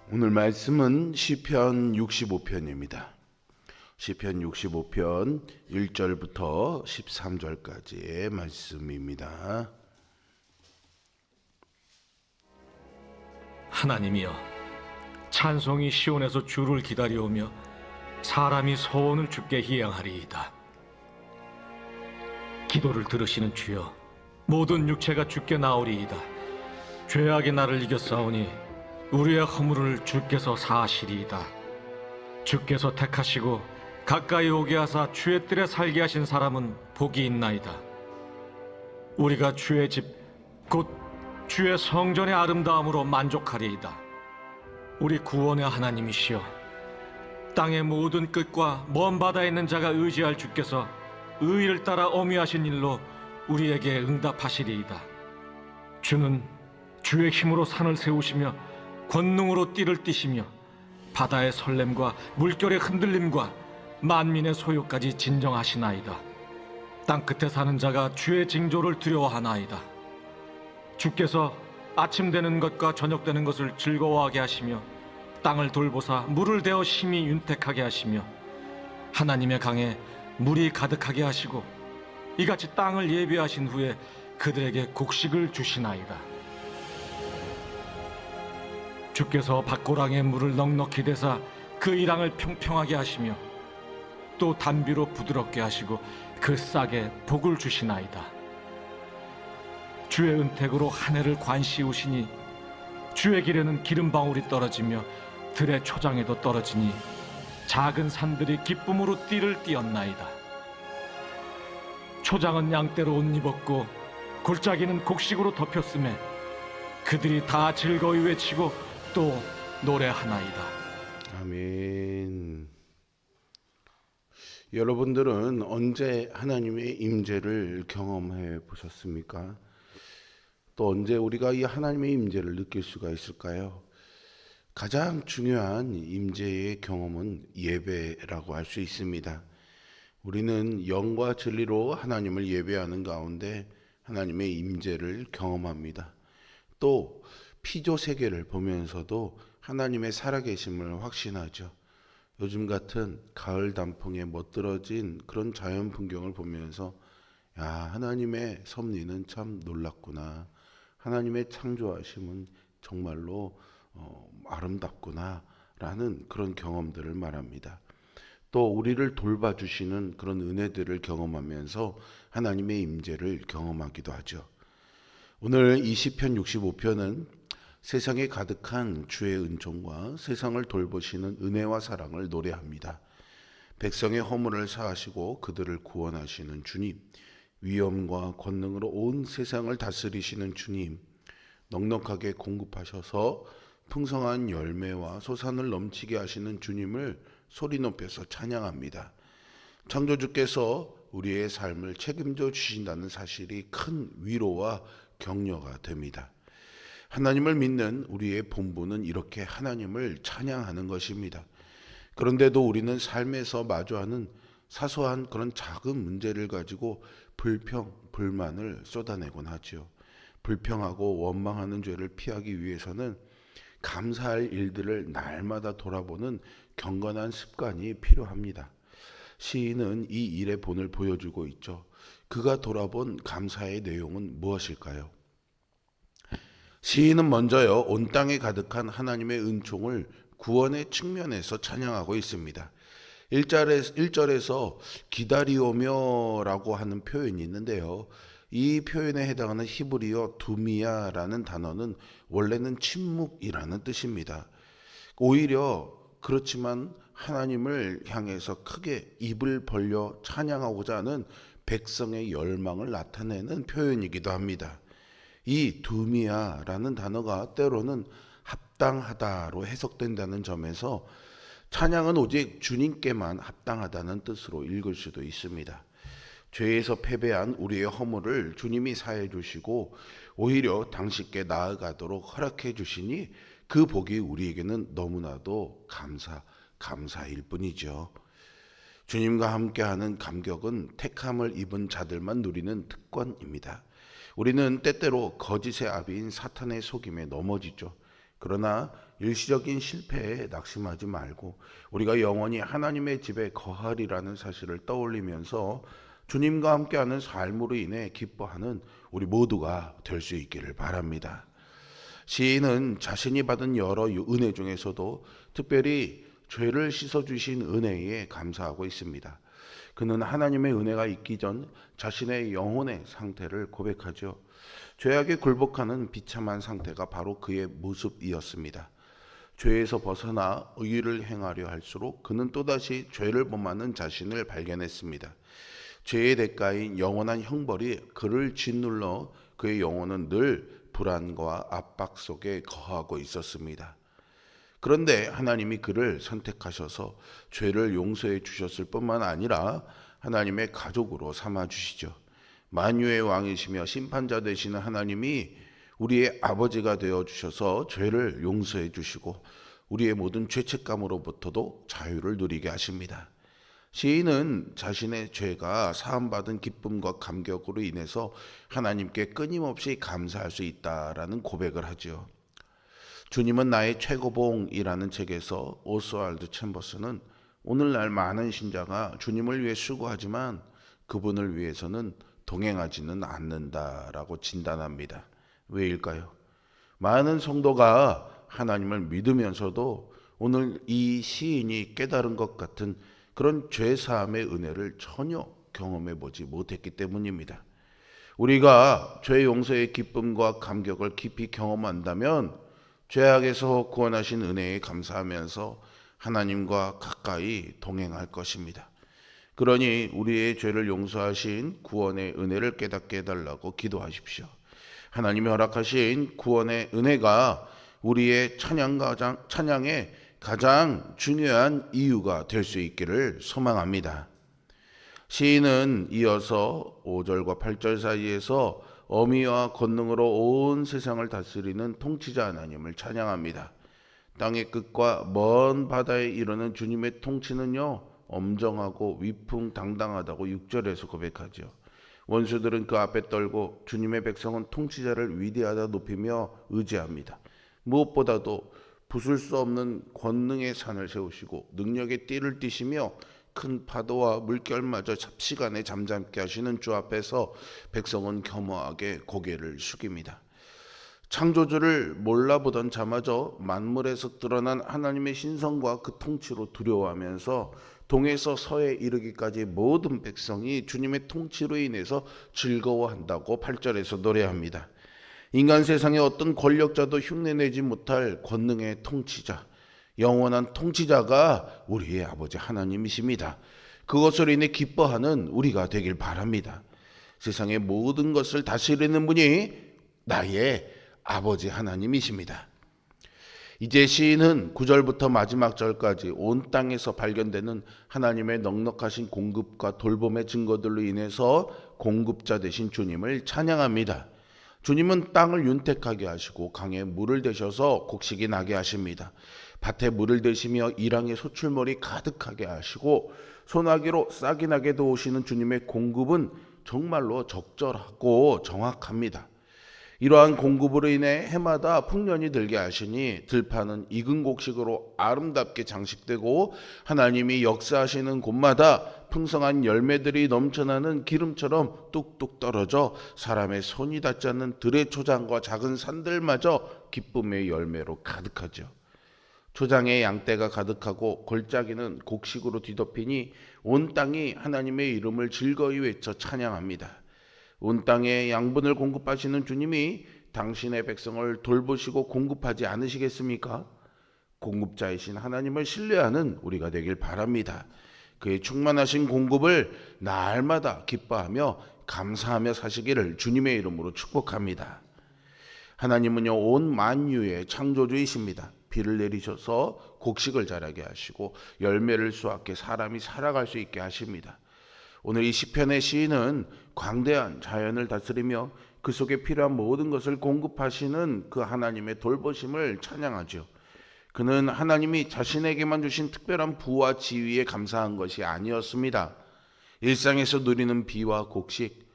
오늘 말씀은 시편 65편입니다. 시편 65편 1절부터 13절까지의 말씀입니다. 하나님이여, 찬송이 시온에서 주를 기다려오며 사람이 소원을 주께 희양하리이다. 기도를 들으시는 주여, 모든 육체가 주께 나오리이다. 죄악이 나를 이겼사오니 우리의 허물을 주께서 사하시리이다. 주께서 택하시고 가까이 오게 하사 주의 뜰에 살게 하신 사람은 복이 있나이다. 우리가 주의 집 곧 주의 성전의 아름다움으로 만족하리이다. 우리 구원의 하나님이시여, 땅의 모든 끝과 먼 바다에 있는 자가 의지할 주께서 의를 따라 어미하신 일로 우리에게 응답하시리이다. 주는 주의 힘으로 산을 세우시며 권능으로 띠를 띠시며 바다의 설렘과 물결의 흔들림과 만민의 소요까지 진정하시나이다. 땅끝에 사는 자가 주의 징조를 두려워하나이다. 주께서 아침 되는 것과 저녁 되는 것을 즐거워하게 하시며 땅을 돌보사 물을 대어 심히 윤택하게 하시며 하나님의 강에 물이 가득하게 하시고 이같이 땅을 예비하신 후에 그들에게 곡식을 주시나이다. 주께서 밭고랑에 물을 넉넉히 대사 그 이랑을 평평하게 하시며 또 단비로 부드럽게 하시고 그 싹에 복을 주시나이다. 주의 은택으로 한 해를 관시우시니 주의 길에는 기름방울이 떨어지며 들의 초장에도 떨어지니 작은 산들이 기쁨으로 띠를 띠었나이다. 초장은 양떼로 옷 입었고 골짜기는 곡식으로 덮였음에 그들이 다 즐거이 외치고 또 노래하나이다. 아멘. 여러분들은 언제 하나님의 임재를 경험해 보셨습니까? 또 언제 우리가 이 하나님의 임재를 느낄 수가 있을까요? 가장 중요한 임재의 경험은 예배라고 할 수 있습니다. 우리는 영과 진리로 하나님을 예배하는 가운데 하나님의 임재를 경험합니다. 또 피조 세계를 보면서도 하나님의 살아계심을 확신하죠. 요즘 같은 가을 단풍에 멋들어진 그런 자연 풍경을 보면서 야, 하나님의 섭리는 참 놀랍구나. 하나님의 창조하심은 정말로 아름답구나 라는 그런 경험들을 말합니다. 또 우리를 돌봐주시는 그런 은혜들을 경험하면서 하나님의 임재를 경험하기도 하죠. 오늘 이 시편 65편은 세상에 가득한 주의 은총과 세상을 돌보시는 은혜와 사랑을 노래합니다. 백성의 허물을 사하시고 그들을 구원하시는 주님, 위엄과 권능으로 온 세상을 다스리시는 주님, 넉넉하게 공급하셔서 풍성한 열매와 소산을 넘치게 하시는 주님을 소리 높여서 찬양합니다. 창조주께서 우리의 삶을 책임져 주신다는 사실이 큰 위로와 격려가 됩니다. 하나님을 믿는 우리의 본분은 이렇게 하나님을 찬양하는 것입니다. 그런데도 우리는 삶에서 마주하는 사소한 그런 작은 문제를 가지고 불평, 불만을 쏟아내곤 하죠. 불평하고 원망하는 죄를 피하기 위해서는 감사할 일들을 날마다 돌아보는 경건한 습관이 필요합니다. 시인은 이 일의 본을 보여주고 있죠. 그가 돌아본 감사의 내용은 무엇일까요? 시인은 먼저요, 온 땅에 가득한 하나님의 은총을 구원의 측면에서 찬양하고 있습니다. 1절에서 기다리오며 라고 하는 표현이 있는데요. 이 표현에 해당하는 히브리어 두미야라는 단어는 원래는 침묵이라는 뜻입니다. 오히려 그렇지만 하나님을 향해서 크게 입을 벌려 찬양하고자 하는 백성의 열망을 나타내는 표현이기도 합니다. 이 두미야라는 단어가 때로는 합당하다로 해석된다는 점에서 찬양은 오직 주님께만 합당하다는 뜻으로 읽을 수도 있습니다. 죄에서 패배한 우리의 허물을 주님이 사해 주시고 오히려 당신께 나아가도록 허락해 주시니 그 복이 우리에게는 너무나도 감사일 뿐이죠. 주님과 함께하는 감격은 택함을 입은 자들만 누리는 특권입니다. 우리는 때때로 거짓의 아비인 사탄의 속임에 넘어지죠. 그러나 일시적인 실패에 낙심하지 말고 우리가 영원히 하나님의 집에 거하리라는 사실을 떠올리면서 주님과 함께하는 삶으로 인해 기뻐하는 우리 모두가 될 수 있기를 바랍니다. 시인은 자신이 받은 여러 은혜 중에서도 특별히 죄를 씻어주신 은혜에 감사하고 있습니다. 그는 하나님의 은혜가 있기 전 자신의 영혼의 상태를 고백하죠. 죄악에 굴복하는 비참한 상태가 바로 그의 모습이었습니다. 죄에서 벗어나 의를 행하려 할수록 그는 또다시 죄를 범하는 자신을 발견했습니다. 죄의 대가인 영원한 형벌이 그를 짓눌러 그의 영혼은 늘 불안과 압박 속에 거하고 있었습니다. 그런데 하나님이 그를 선택하셔서 죄를 용서해 주셨을 뿐만 아니라 하나님의 가족으로 삼아 주시죠. 만유의 왕이시며 심판자 되시는 하나님이 우리의 아버지가 되어 주셔서 죄를 용서해 주시고 우리의 모든 죄책감으로부터도 자유를 누리게 하십니다. 시인은 자신의 죄가 사함받은 기쁨과 감격으로 인해서 하나님께 끊임없이 감사할 수 있다라는 고백을 하죠. 주님은 나의 최고봉이라는 책에서 오스왈드 챔버스는 오늘날 많은 신자가 주님을 위해 수고하지만 그분을 위해서는 동행하지는 않는다라고 진단합니다. 왜일까요? 많은 성도가 하나님을 믿으면서도 오늘 이 시인이 깨달은 것 같은 그런 죄사함의 은혜를 전혀 경험해 보지 못했기 때문입니다. 우리가 죄 용서의 기쁨과 감격을 깊이 경험한다면 죄악에서 구원하신 은혜에 감사하면서 하나님과 가까이 동행할 것입니다. 그러니 우리의 죄를 용서하신 구원의 은혜를 깨닫게 해달라고 기도하십시오. 하나님이 허락하신 구원의 은혜가 우리의 찬양의 가장 중요한 이유가 될 수 있기를 소망합니다. 시인은 이어서 5절과 8절 사이에서 어미와 권능으로 온 세상을 다스리는 통치자 하나님을 찬양합니다. 땅의 끝과 먼 바다에 이르는 주님의 통치는요, 엄정하고 위풍당당하다고 6절에서 고백하죠. 원수들은 그 앞에 떨고 주님의 백성은 통치자를 위대하다 높이며 의지합니다. 무엇보다도 부술 수 없는 권능의 산을 세우시고 능력의 띠를 띠시며 큰 파도와 물결마저 잡시간에 잠잠게 하시는 주 앞에서 백성은 겸허하게 고개를 숙입니다. 창조주를 몰라보던 자마저 만물에서 드러난 하나님의 신성과 그 통치로 두려워하면서 동에서 서에 이르기까지 모든 백성이 주님의 통치로 인해서 즐거워한다고 8절에서 노래합니다. 인간 세상의 어떤 권력자도 흉내내지 못할 권능의 통치자, 영원한 통치자가 우리의 아버지 하나님이십니다. 그것으로 인해 기뻐하는 우리가 되길 바랍니다. 세상의 모든 것을 다스리는 분이 나의 아버지 하나님이십니다. 이제 시인은 9절부터 마지막 절까지 온 땅에서 발견되는 하나님의 넉넉하신 공급과 돌봄의 증거들로 인해서 공급자 되신 주님을 찬양합니다. 주님은 땅을 윤택하게 하시고 강에 물을 대셔서 곡식이 나게 하십니다. 밭에 물을 대시며 이랑의 소출물이 가득하게 하시고 소나기로 싹이 나게 도우시는 주님의 공급은 정말로 적절하고 정확합니다. 이러한 공급으로 인해 해마다 풍년이 들게 하시니 들판은 익은 곡식으로 아름답게 장식되고 하나님이 역사하시는 곳마다 풍성한 열매들이 넘쳐나는 기름처럼 뚝뚝 떨어져 사람의 손이 닿지 않는 들의 초장과 작은 산들마저 기쁨의 열매로 가득하죠. 초장에 양떼가 가득하고 골짜기는 곡식으로 뒤덮이니 온 땅이 하나님의 이름을 즐거이 외쳐 찬양합니다. 온 땅에 양분을 공급하시는 주님이 당신의 백성을 돌보시고 공급하지 않으시겠습니까? 공급자이신 하나님을 신뢰하는 우리가 되길 바랍니다. 그의 충만하신 공급을 날마다 기뻐하며 감사하며 사시기를 주님의 이름으로 축복합니다. 하나님은요, 온 만유의 창조주이십니다. 비를 내리셔서 곡식을 자라게 하시고 열매를 수확해 사람이 살아갈 수 있게 하십니다. 오늘 이 시편의 시인은 광대한 자연을 다스리며 그 속에 필요한 모든 것을 공급하시는 그 하나님의 돌보심을 찬양하죠. 그는 하나님이 자신에게만 주신 특별한 부와 지위에 감사한 것이 아니었습니다. 일상에서 누리는 비와 곡식,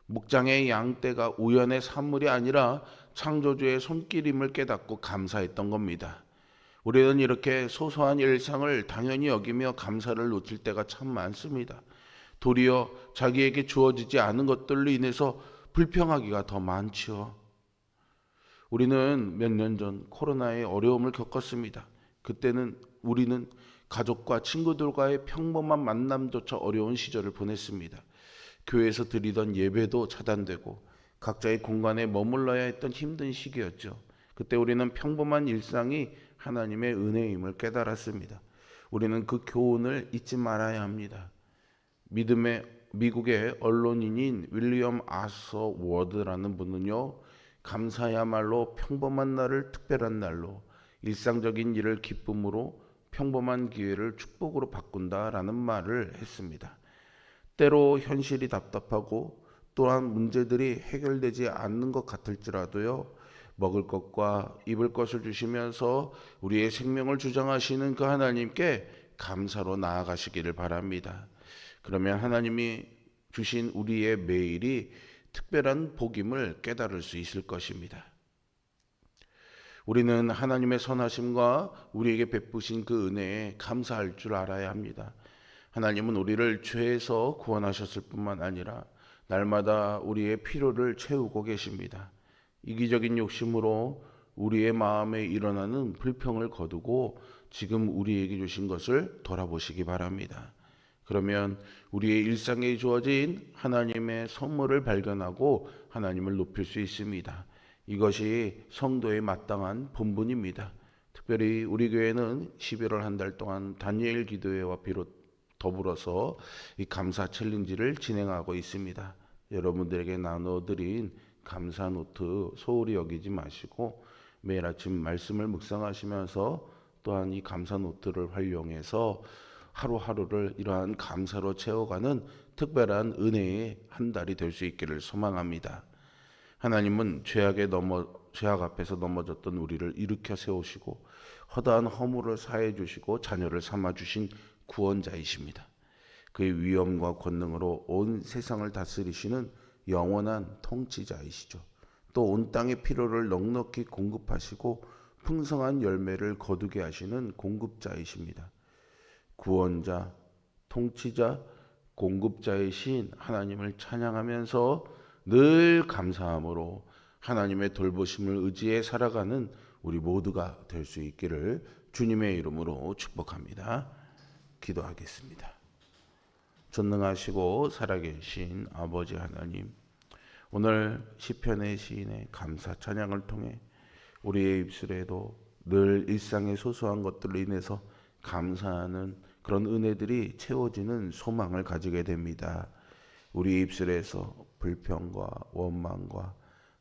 목장의 양떼가 우연의 산물이 아니라 창조주의 손길임을 깨닫고 감사했던 겁니다. 우리는 이렇게 소소한 일상을 당연히 여기며 감사를 놓칠 때가 참 많습니다. 도리어 자기에게 주어지지 않은 것들로 인해서 불평하기가 더 많지요. 우리는 몇 년 전 코로나의 어려움을 겪었습니다. 그때는 우리는 가족과 친구들과의 평범한 만남조차 어려운 시절을 보냈습니다. 교회에서 드리던 예배도 차단되고 각자의 공간에 머물러야 했던 힘든 시기였죠. 그때 우리는 평범한 일상이 하나님의 은혜임을 깨달았습니다. 우리는 그 교훈을 잊지 말아야 합니다. 미국의 언론인인 윌리엄 아서 워드라는 분은요, 감사야말로 평범한 날을 특별한 날로, 일상적인 일을 기쁨으로, 평범한 기회를 축복으로 바꾼다라는 말을 했습니다. 때로 현실이 답답하고 또한 문제들이 해결되지 않는 것 같을지라도요, 먹을 것과 입을 것을 주시면서 우리의 생명을 주장하시는 그 하나님께 감사로 나아가시기를 바랍니다. 그러면 하나님이 주신 우리의 매일이 특별한 복임을 깨달을 수 있을 것입니다. 우리는 하나님의 선하심과 우리에게 베푸신 그 은혜에 감사할 줄 알아야 합니다. 하나님은 우리를 죄에서 구원하셨을 뿐만 아니라 날마다 우리의 필요를 채우고 계십니다. 이기적인 욕심으로 우리의 마음에 일어나는 불평을 거두고 지금 우리에게 주신 것을 돌아보시기 바랍니다. 그러면 우리의 일상에 주어진 하나님의 선물을 발견하고 하나님을 높일 수 있습니다. 이것이 성도의 마땅한 본분입니다. 특별히 우리 교회는 11월 한 달 동안 다니엘 기도회와 더불어서 이 감사 챌린지를 진행하고 있습니다. 여러분들에게 나눠드린 감사 노트 소홀히 여기지 마시고 매일 아침 말씀을 묵상하시면서 또한 이 감사 노트를 활용해서 하루하루를 이러한 감사로 채워가는 특별한 은혜의 한 달이 될 수 있기를 소망합니다. 하나님은 죄악 앞에서 넘어졌던 우리를 일으켜 세우시고 허다한 허물을 사해 주시고 자녀를 삼아 주신 구원자이십니다. 그의 위엄과 권능으로 온 세상을 다스리시는 영원한 통치자이시죠. 또 온 땅의 필요를 넉넉히 공급하시고 풍성한 열매를 거두게 하시는 공급자이십니다. 구원자, 통치자, 공급자이신 하나님을 찬양하면서 늘 감사함으로 하나님의 돌보심을 의지해 살아가는 우리 모두가 될 수 있기를 주님의 이름으로 축복합니다. 기도하겠습니다. 전능하시고 살아계신 아버지 하나님, 오늘 시편의 시인의 감사 찬양을 통해 우리의 입술에도 늘 일상의 소소한 것들로 인해서 감사하는 그런 은혜들이 채워지는 소망을 가지게 됩니다. 우리 입술에서 불평과 원망과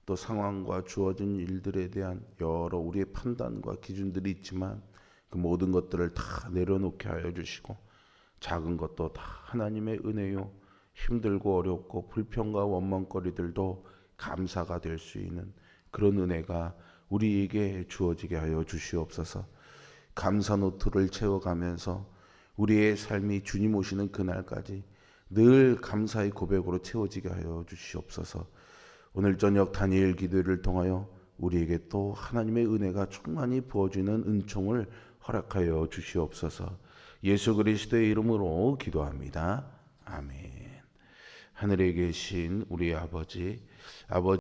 또 상황과 주어진 일들에 대한 여러 우리의 판단과 기준들이 있지만 그 모든 것들을 다 내려놓게 하여 주시고 작은 것도 다 하나님의 은혜요, 힘들고 어렵고 불평과 원망거리들도 감사가 될 수 있는 그런 은혜가 우리에게 주어지게 하여 주시옵소서. 감사 노트를 채워가면서 우리의 삶이 주님 오시는 그날까지 늘 감사의 고백으로 채워지게 하여 주시옵소서. 오늘 저녁 다니엘 기도를 통하여 우리에게 또 하나님의 은혜가 충만히 부어지는 은총을 허락하여 주시옵소서. 예수 그리스도의 이름으로 기도합니다. 아멘. 하늘에 계신 우리 아버지